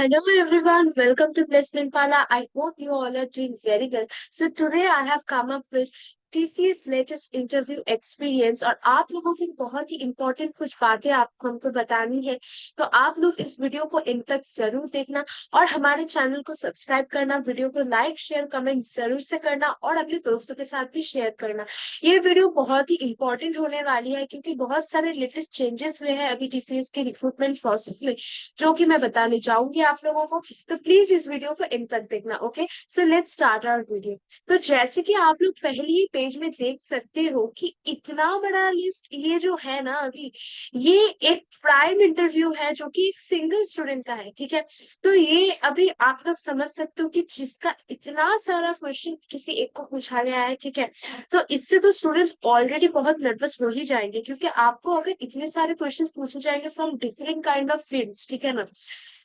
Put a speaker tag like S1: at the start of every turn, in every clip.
S1: Hello everyone, welcome to Placement Pala. I hope you all are doing very well. So today I have come up with TCS latest interview experience और आप लोगों की बहुत ही important कुछ बातें आपको हमको बतानी है। तो आप लोग इस वीडियो को इन तक जरूर देखना और हमारे चैनल को सब्सक्राइब करना, वीडियो को लाइक शेयर कमेंट जरूर से करना और अपने दोस्तों के साथ भी शेयर करना। ये वीडियो बहुत ही इंपॉर्टेंट होने वाली है क्योंकि बहुत सारे लेटेस्ट चेंजेस हुए हैं अभी टीसीएस के रिक्रूटमेंट प्रोसेस में, जो कि मैं बताने चाहूंगी आप लोगों को। तो प्लीज इस वीडियो को एंड तक देखना। Okay, so let's start our video. तो जैसे कि आप लोग पहले ही पेज में देख सकते हो कि इतना बड़ा लिस्ट ये जो है ना अभी, ये एक प्राइम इंटरव्यू है जो कि एक सिंगल स्टूडेंट का है। ठीक है, तो ये अभी आप लोग समझ सकते हो कि जिसका इतना सारा क्वेश्चन किसी एक को पूछा गया है। ठीक है, तो इससे तो स्टूडेंट्स ऑलरेडी बहुत नर्वस हो ही जाएंगे क्योंकि आपको अगर इतने सारे क्वेश्चंस पूछे जाएंगे from different kind of fields, ठीक है ना,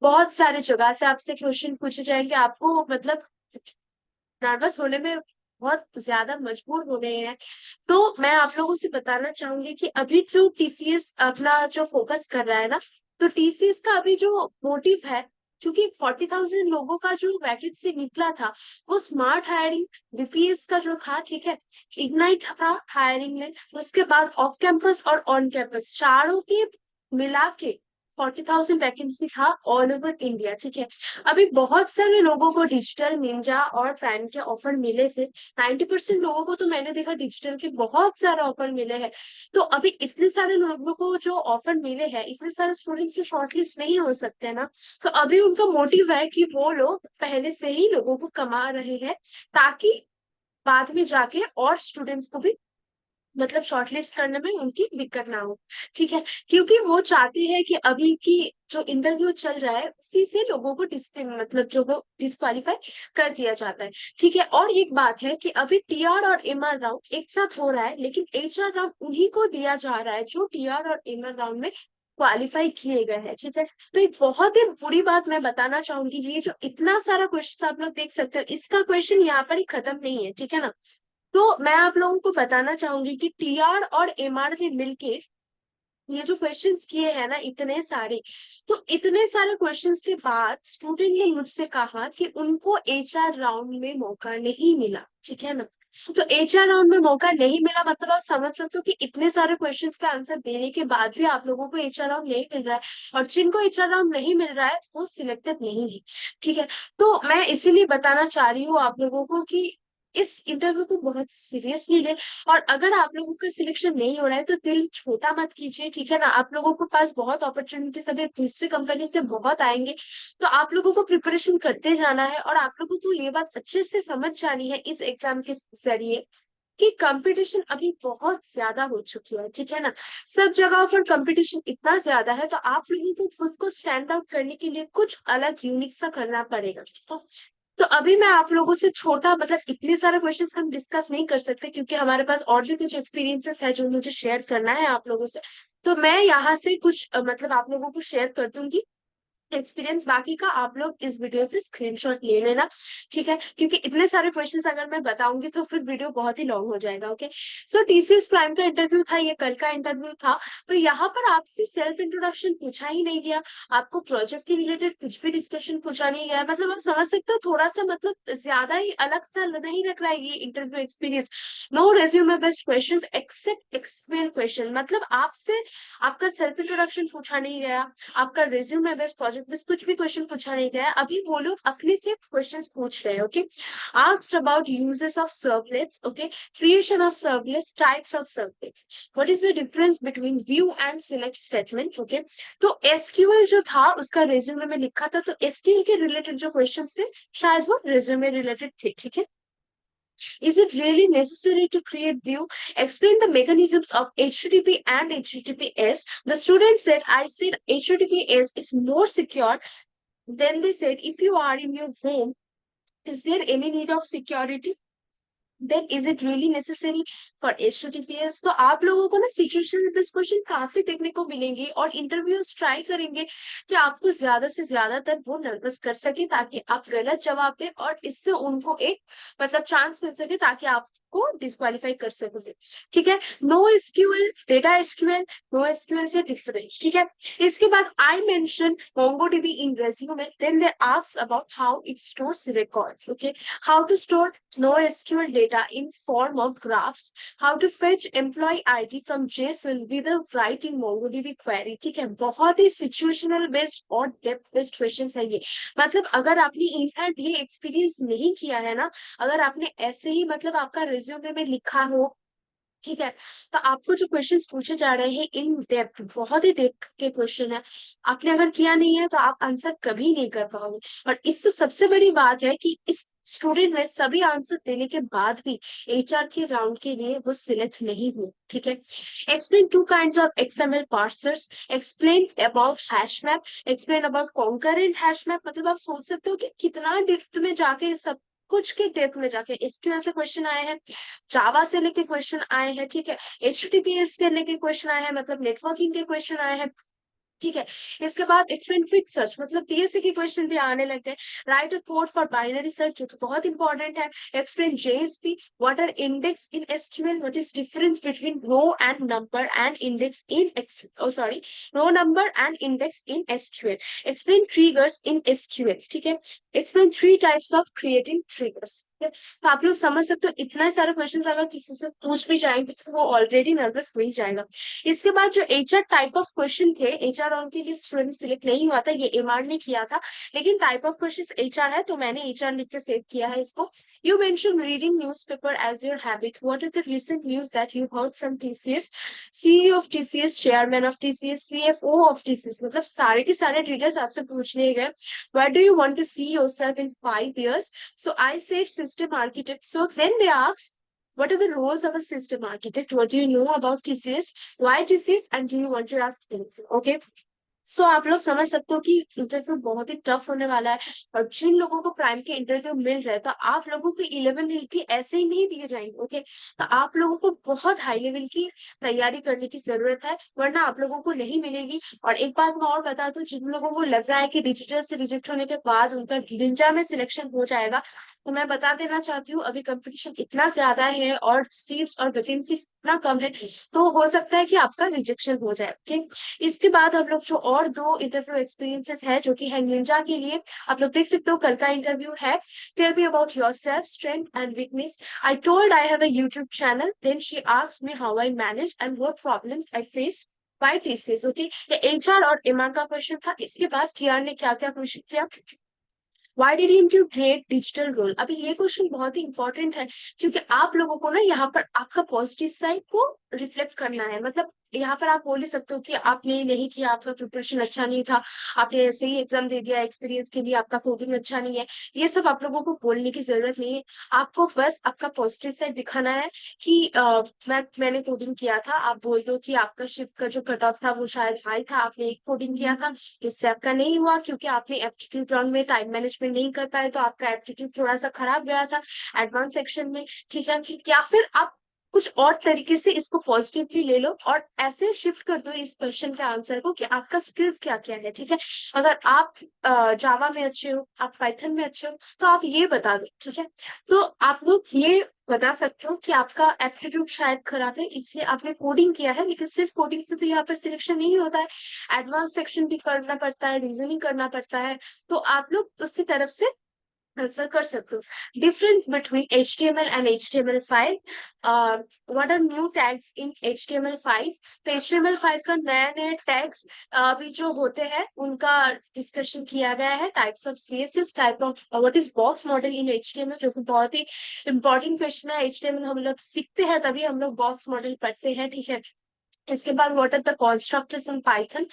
S1: बहुत सारे जगह से आपसे क्वेश्चन पूछे जाएंगे, आपको मतलब नर्वस होने में बहुत ज्यादा मजबूर हो रहे हैं। तो मैं आप लोगों से बताना चाहूंगी कि अभी जो टीसीएस अपना जो फोकस कर रहा है ना, तो टीसीएस का अभी जो मोटिव है, क्योंकि 40,000 लोगों का जो वैकेंसी निकला था वो स्मार्ट हायरिंग बीपीएस का जो था, ठीक है, इग्नाइट था हायरिंग में, उसके बाद ऑफ कैंपस और ऑन कैंपस चारों के मिला के 40,000 वैकेंसी था ऑल ओवर इंडिया। ठीक है, अभी बहुत सारे लोगों को डिजिटल निंजा और प्राइम के ऑफर मिले थे। 90% लोगों को तो मैंने देखा डिजिटल के बहुत सारे ऑफर मिले हैं। तो अभी इतने सारे लोगों को जो ऑफर मिले हैं, इतने सारे स्टूडेंट्स से शॉर्टलिस्ट नहीं हो सकते ना। तो अभी उनका मोटिव है कि वो लोग पहले से ही लोगों को कमा रहे हैं ताकि बाद में जाके और स्टूडेंट्स को भी मतलब शॉर्टलिस्ट करने में उनकी दिक्कत ना हो। ठीक है, क्योंकि वो चाहते हैं कि अभी की जो इंटरव्यू चल रहा है उसी से लोगों को मतलब जो वो डिस्क्वालीफाई कर दिया जाता है। ठीक है, और एक बात है कि अभी टीआर और एमआर राउंड एक साथ हो रहा है, लेकिन एचआर राउंड उन्हीं को दिया जा रहा है जो टीआर और एमआर राउंड में क्वालिफाई किए गए हैं। ठीक है, तो एक बहुत ही बुरी बात मैं बताना चाहूंगी, ये जो इतना सारा क्वेश्चन आप लोग देख सकते हो, इसका क्वेश्चन यहाँ पर ही खत्म नहीं है। ठीक है ना, तो मैं आप लोगों को बताना चाहूंगी कि टीआर और एमआर ने मिलके ये जो क्वेश्चंस किए हैं ना इतने सारे, तो इतने सारे क्वेश्चंस के बाद स्टूडेंट ने मुझसे कहा कि उनको एचआर राउंड में मौका नहीं मिला। ठीक है ना, तो एचआर राउंड में मौका नहीं मिला मतलब आप समझ सकते हो कि इतने सारे क्वेश्चंस का आंसर देने के बाद भी आप लोगों को एचआर राउंड नहीं मिल रहा है, और जिनको एचआर राउंड नहीं मिल रहा है वो सिलेक्टेड नहीं है। ठीक है, तो मैं इसीलिए बताना चाह रही हूँ आप लोगों को कि इस इंटरव्यू को बहुत सीरियसली ले, और अगर आप लोगों का सिलेक्शन नहीं हो रहा है तो दिल छोटा मत कीजिए। ठीक है ना, आप लोगों के पास बहुत अपॉर्चुनिटीज अभी दूसरी कंपनी से बहुत आएंगे, तो आप लोगों को प्रिपरेशन करते जाना है और आप लोगों को ये बात अच्छे से समझ जानी है इस एग्जाम के जरिए कि कंपटीशन अभी बहुत ज्यादा हो चुकी है। ठीक है ना, सब जगह पर कंपटीशन इतना ज्यादा है, तो आप लोगों को खुद को स्टैंड आउट करने के लिए कुछ अलग यूनिक सा करना पड़ेगा। ठीक है, तो अभी मैं आप लोगों से छोटा मतलब इतने सारे क्वेश्चंस हम डिस्कस नहीं कर सकते क्योंकि हमारे पास और भी कुछ एक्सपीरियंसेस है जो मुझे शेयर करना है आप लोगों से। तो मैं यहाँ से कुछ मतलब आप लोगों को शेयर कर दूंगी एक्सपीरियंस, बाकी का आप लोग इस वीडियो से स्क्रीनशॉट ले लेना। ठीक है, क्योंकि इतने सारे क्वेश्चंस अगर मैं बताऊंगी तो फिर वीडियो बहुत ही लॉन्ग हो जाएगा। ओके, सो टीसीएस प्राइम का इंटरव्यू था, ये कल का इंटरव्यू था। तो यहाँ पर आपसे सेल्फ इंट्रोडक्शन पूछा ही नहीं गया, आपको प्रोजेक्ट के रिलेटेड कुछ भी डिस्कशन पूछा नहीं गया। मतलब आप समझ सकते हो थोड़ा सा मतलब ज्यादा ही अलग सा नहीं रख रहा है ये interview experience. No resume based question except explain question, मतलब आपसे आपका सेल्फ इंट्रोडक्शन पूछा नहीं गया, आपका रिज्यूमे बेस्ड प्रोजेक्ट बेस्ड कुछ भी क्वेश्चन पूछा नहीं गया। अभी वो लोग अपने से क्वेश्चंस पूछ रहे हैं। Okay, asked about uses of servlets, okay, creation of servlets, types of servlets, what is the difference between view and select statement. Okay, तो एसक्यूएल जो था उसका रिज्यूमे में लिखा था, तो एसक्यूएल के रिलेटेड जो क्वेश्चन थे शायद वो रिज्यूमे रिलेटेड थे। ठीक है, is it really necessary to create view? Explain the mechanisms of HTTP and HTTPS. The student said, I said HTTPS is more secure. Then they said, if you are in your home, is there any need of security? Then is it really necessary for HTTPS? तो आप लोगों को ना situation based question काफी देखने को मिलेंगे और इंटरव्यूज ट्राई करेंगे कि आपको ज्यादा से ज्यादातर वो नर्वस कर सके ताकि आप गलत जवाब दें और इससे उनको एक मतलब चांस मिल सके ताकि आप को डिस्क्वालीफाई कर सकोगे। ठीक है, no SQL, data SQL, no SQL के डिफरेंस। ठीक है, इसके बाद I mention MongoDB in resume, then they asked about how it stores records. Okay, how to store NoSQL data in form of graphs, how to fetch employee ID from JSON without writing MongoDB query. ठीक है, बहुत ही situational based और depth based question है ये। मतलब अगर आपने in fact ये एक्सपीरियंस नहीं किया है ना, अगर आपने ऐसे ही मतलब आपका रिज्यूमे में लिखा हो, ठीक है, तो आपको जो क्वेश्चंस पूछे जा रहे हैं इन डेप्थ, बहुत ही डेप्थ के क्वेश्चन है, आपने अगर किया नहीं है तो आप आंसर कभी नहीं कर पाओगे। और इससे सबसे बड़ी बात है कि इस स्टूडेंट ने सभी आंसर देने के बाद भी HR के राउंड के लिए वो सिलेक्ट नहीं हुए। ठीक है, explain two kinds of XML parsers, explain about hash map, explain about concurrent hash map. मतलब आप सोच सकते हो कि कितना डेप्थ में जाके सब कुछ के डेप्थ में जाके SQL से क्वेश्चन आए हैं, जावा से लेके क्वेश्चन आए हैं। ठीक है, HTTPS से लेके क्वेश्चन आए हैं, मतलब नेटवर्किंग के क्वेश्चन आए हैं। ठीक है, इसके बाद एक्सप्लेन क्विक सर्च, मतलब PSC के क्वेश्चन भी आने लगते हैं। Write a code for binary search, जो कि बहुत इंपॉर्टेंट है। Explain JSP, what are index in SQL, what is difference between row and number and index in row number and index in SQL। Explain triggers in SQL। ठीक है, explain 3 types of creating triggers. तो आप लोग समझ सकते हो, इतना सारा क्वेश्चन अगर किसी से पूछ भी जाएंगे तो वो ऑलरेडी नर्वस हो ही जाएगा। इसके बाद जो HR टाइप ऑफ क्वेश्चन थे, HR उनके लिए स्टूडेंट सिलेक्ट नहीं हुआ था, ये MR ने किया था, लेकिन टाइप ऑफ क्वेश्चन HR है तो मैंने HR लिख के सेव किया है इसको। You mention reading newspaper as your habit, what is the recent news that you heard from TCS, CEO of TCS, chairman of TCS, CFO of TCS। मतलब सारे के सारे डिटेल्स आपसे पूछ लिए गए। Where do you want to see yourself in 5 years? So I said system architect. So then they asked, what are the roles of a system architect? What do you know about TCS? Why TCS? And do you want to ask anything? Okay. सो आप लोग समझ सकते हो कि interview बहुत ही tough होने वाला है। और जिन लोगों को प्राइम के इंटरव्यू मिल रहे हैं तो आप लोगों को 11 की ऐसे ही नहीं दिए जाएंगे। ओके, तो आप लोगों को बहुत हाई लेवल की तैयारी करने की जरूरत है, वरना आप लोगों को नहीं मिलेगी। और एक बात मैं और बता दूं, जिन लोगों को लग रहा है कि डिजिटल से रिजेक्ट होने के बाद उनका निंजा में सिलेक्शन हो जाएगा, तो मैं बता देना चाहती हूँ अभी कंपटीशन इतना ज्यादा है और सीट्स और वैकेंसी इतना कम है, तो हो सकता है कि आपका रिजेक्शन हो जाए। ओके, इसके बाद हम लोग जो और 2 इंटरव्यू एक्सपीरियंसेस है जो कि है निंजा के लिए, आप लोग देख सकते हो कल का इंटरव्यू है। Tell me about yourself, strength and weakness. I told I have a YouTube channel, then she asked me how I manage and what problems I face by TCS। Okay, ये HR और MR का question था। इसके बाद TR ने क्या क्या question किया, Why didn't you create digital role? अभी ये क्वेश्चन बहुत ही इंपॉर्टेंट है, क्योंकि आप लोगों को ना यहाँ पर आपका पॉजिटिव साइड को रिफ्लेक्ट करना है। मतलब यहाँ पर आप बोल ही सकते हो कि आपने नहीं किया, आपका प्रिपरेशन अच्छा नहीं था, आपने ऐसे ही एग्जाम दे दिया, एक्सपीरियंस के लिए आपका कोडिंग अच्छा नहीं है। ये सब आप लोगों को बोलने की जरूरत नहीं है, आपको बस आपका पॉजिटिव साइड दिखाना है कि मैंने कोडिंग किया था। आप बोल दो कि आपका शिफ्ट का जो कट ऑफ था वो शायद हाई था, आपने एक कोडिंग किया था, इससे आपका नहीं हुआ क्योंकि आपने एप्टीट्यूड राउंड में टाइम मैनेजमेंट नहीं कर पाए, तो आपका एप्टीट्यूड थोड़ा सा खराब गया था एडवांस सेक्शन में। ठीक है, या फिर आप कुछ और तरीके से इसको पॉजिटिवली ले लो और ऐसे शिफ्ट कर दो इस क्वेश्चन के आंसर को कि आपका स्किल्स क्या क्या है। ठीक है, अगर आप जावा में अच्छे हो, आप पाइथन में अच्छे हो, तो आप ये बता दो। ठीक है, तो आप लोग ये बता सकते हो कि आपका एप्टीट्यूड शायद खराब है इसलिए आपने कोडिंग किया है, लेकिन सिर्फ कोडिंग से तो यहाँ पर सिलेक्शन नहीं होता है, एडवांस सेक्शन भी करना पड़ता है, रीजनिंग करना पड़ता है, तो आप लोग उसकी तरफ से आंसर कर सकते हो। Difference between HTML and HTML5, what are new tags in HTML5। तो HTML5 का नया नया टैग्स अभी जो होते हैं उनका डिस्कशन किया गया है। Types of CSS, type of what is box model in HTML, जो कि बहुत ही इंपॉर्टेंट क्वेश्चन है। HTML हम लोग सीखते हैं तभी हम लोग बॉक्स मॉडल पढ़ते हैं। ठीक है, इसके बाद what are the constructors in Python?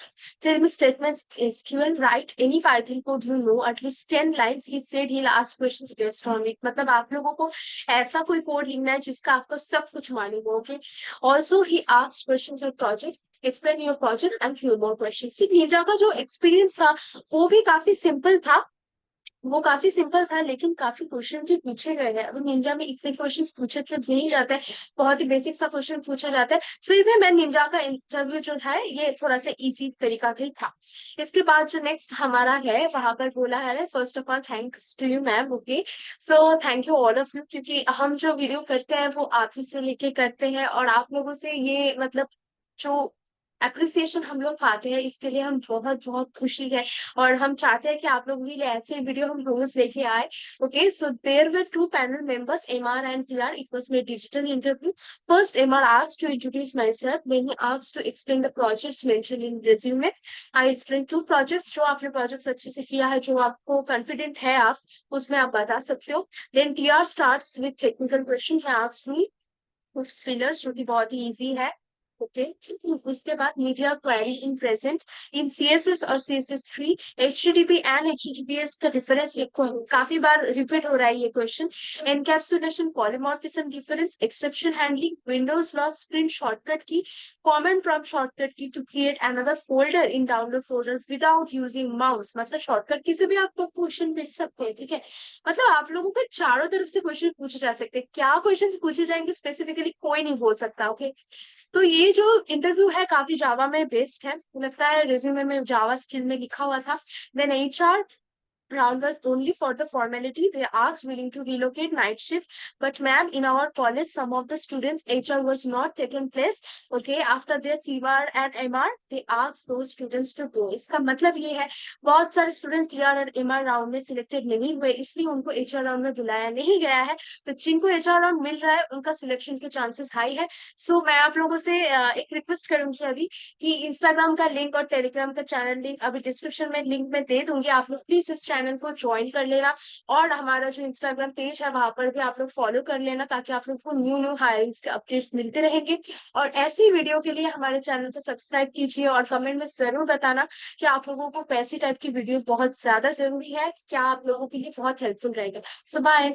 S1: Tell me statements SQL. Write any Python code you know at least 10 lines. He said he'll ask questions based on it. मतलब आप लोगों को ऐसा कोई कोड लिखना है जिसका आपको सब कुछ मालूम हो। Okay. Also he asked questions of project. Explain your project and few more questions. Ninja का जो एक्सपीरियंस था वो भी काफी सिंपल था, वो काफी सिंपल था लेकिन काफी क्वेश्चन भी पूछे गए हैं। अभी निंजा में इतने क्वेश्चंस पूछे तो नहीं जाते हैं, बहुत ही बेसिक सा क्वेश्चन पूछा जाता है। फिर भी मैं निंजा का इंटरव्यू जो था ये थोड़ा सा इजी तरीका का ही था। इसके बाद जो नेक्स्ट हमारा है वहां पर बोला है, first of all thanks to you ma'am. Okay, so thank you all of you, क्योंकि हम जो वीडियो करते हैं वो आप ही से लेके करते हैं और आप लोगों से ये मतलब जो अप्रिसिएशन हम लोग पाते हैं इसके लिए हम बहुत बहुत खुशी है। और हम चाहते हैं कि आप लोगों के लिए ऐसे वीडियो हम रोज लेके आए। Okay, so there were two panel members, MR and TR. It was my digital interview. First MR asked to introduce myself, then he asked to explain the projects mentioned in resume. I explained two projects, जो आपने projects अच्छे से किया है, जो आपको confident है आप उसमें आप बता सकते हो। Then TR starts with technical question, he asked me कुछ फिलर्स जो कि बहुत ही इजी है। ओके, उसके बाद media query in present in CSS और सीएसएस3, एचटीटीपी एंड एचटीटीपीएस का डिफरेंस, ये काफी बार रिपीट हो रहा है ये question. Encapsulation, polymorphism difference, exception handling, Windows lock screen shortcut key, common prompt shortcut key to create another folder in download folder without using mouse. मतलब शॉर्टकट की से भी आप लोग क्वेश्चन भेज सकते हैं, ठीक है। मतलब आप लोगों को चारों तरफ से क्वेश्चन पूछे जा सकते हैं, क्या क्वेश्चन पूछे जाएंगे स्पेसिफिकली कोई नहीं बोल सकता। ओके, तो ये जो इंटरव्यू है काफी जावा में बेस्ड है, लगता है रिज्यूमे में जावा स्किल में लिखा हुआ था। Then HR round was only for the formality. They asked willing to relocate night shift, but ma'am, in our college, some of the students HR was not taken place. Okay, after their TR and MR, they asked those students to go. इसका मतलब ये है बहुत सारे students TR और MR round में selected नहीं हुए, इसलिए उनको HR राउंड में बुलाया नहीं गया है। तो जिनको HR राउंड मिल रहा है उनका सिलेक्शन के चांसेस हाई है। सो मैं आप लोगों से एक रिक्वेस्ट करूंगी अभी कि इंस्टाग्राम का लिंक और टेलीग्राम का चैनल लिंक अभी डिस्क्रिप्शन में लिंक में दे दूंगी, आप लोग प्लीज इस चैनल को ज्वाइन कर लेना। और हमारा जो इंस्टाग्राम पेज है वहां पर भी आप लोग फॉलो कर लेना, ताकि आप लोग को न्यू न्यू हायरिंग्स के अपडेट्स मिलते रहेंगे। और ऐसी वीडियो के लिए हमारे चैनल को सब्सक्राइब कीजिए और कमेंट में जरूर बताना कि आप लोगों को कैसी टाइप की वीडियो बहुत ज्यादा जरूरी है, क्या आप लोगों के लिए बहुत हेल्पफुल रहेगा। सो बाय।